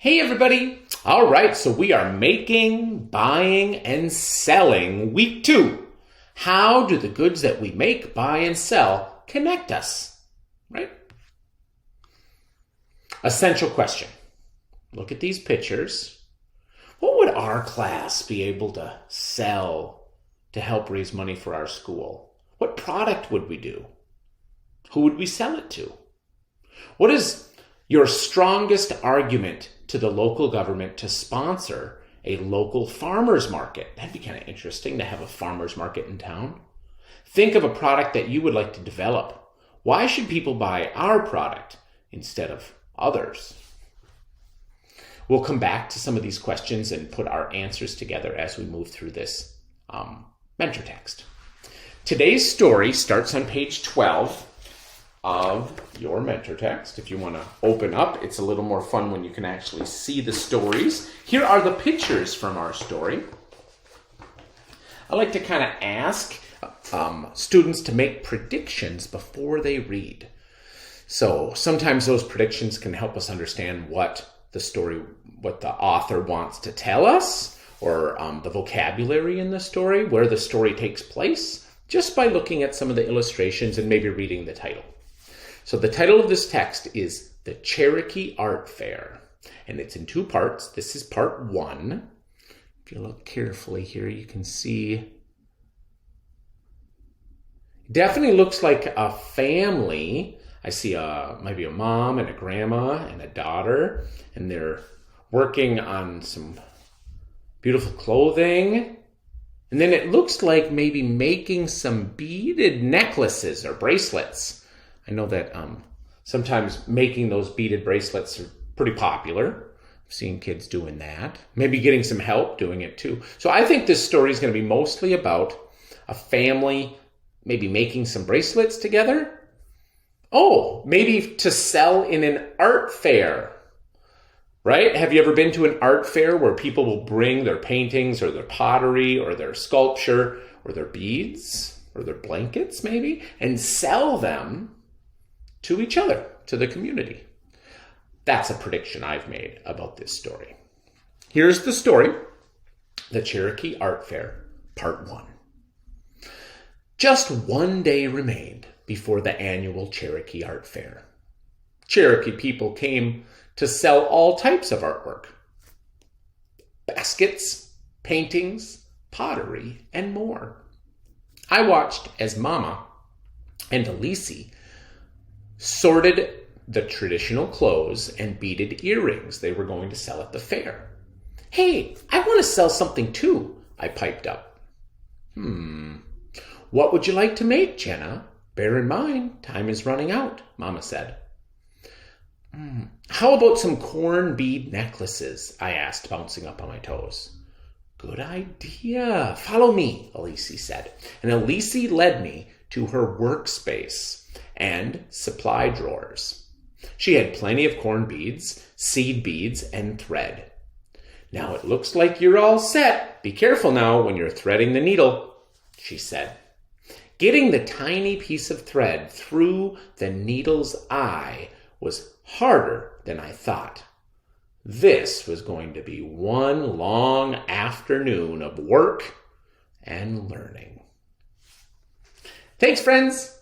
Hey everybody! All right, so we are making, buying, and selling week 2. How do the goods that we make, buy, and sell connect us? Right? Essential question. Look at these pictures. What would our class be able to sell to help raise money for our school? What product would we do? Who would we sell it to? What is your strongest argument to the local government to sponsor a local farmer's market? That'd be kind of interesting to have a farmer's market in town. Think of a product that you would like to develop. Why should people buy our product instead of others? We'll come back to some of these questions and put our answers together as we move through this mentor text. Today's story starts on page 12 of your mentor text. If you want to open up, it's a little more fun when you can actually see the stories. Here are the pictures from our story. I like to kind of ask students to make predictions before they read. So sometimes those predictions can help us understand what the author wants to tell us, or the vocabulary in the story, where the story takes place, just by looking at some of the illustrations and maybe reading the title. So the title of this text is The Cherokee Art Fair, and it's in 2 parts. This is part 1. If you look carefully here, you can see it definitely looks like a family. I see maybe a mom and a grandma and a daughter, and they're working on some beautiful clothing. And then it looks like maybe making some beaded necklaces or bracelets. I know that sometimes making those beaded bracelets are pretty popular. I've seen kids doing that. Maybe getting some help doing it too. So I think this story is going to be mostly about a family maybe making some bracelets together. Oh, maybe to sell in an art fair, right? Have you ever been to an art fair where people will bring their paintings or their pottery or their sculpture or their beads or their blankets maybe and sell them to each other, to the community? That's a prediction I've made about this story. Here's the story, The Cherokee Art Fair, Part 1. Just one day remained before the annual Cherokee Art Fair. Cherokee people came to sell all types of artwork: baskets, paintings, pottery, and more. I watched as Mama and Elise sorted the traditional clothes and beaded earrings they were going to sell at the fair. "Hey, I want to sell something too," I piped up. "What would you like to make, Jenna? Bear in mind, time is running out," Mama said. "How about some corn bead necklaces?" I asked, bouncing up on my toes. "Good idea. Follow me," Elise said. And Elise led me to her workspace and supply drawers. She had plenty of corn beads, seed beads, and thread. "Now it looks like you're all set. Be careful now when you're threading the needle," she said. Getting the tiny piece of thread through the needle's eye was harder than I thought. This was going to be one long afternoon of work and learning. Thanks, friends.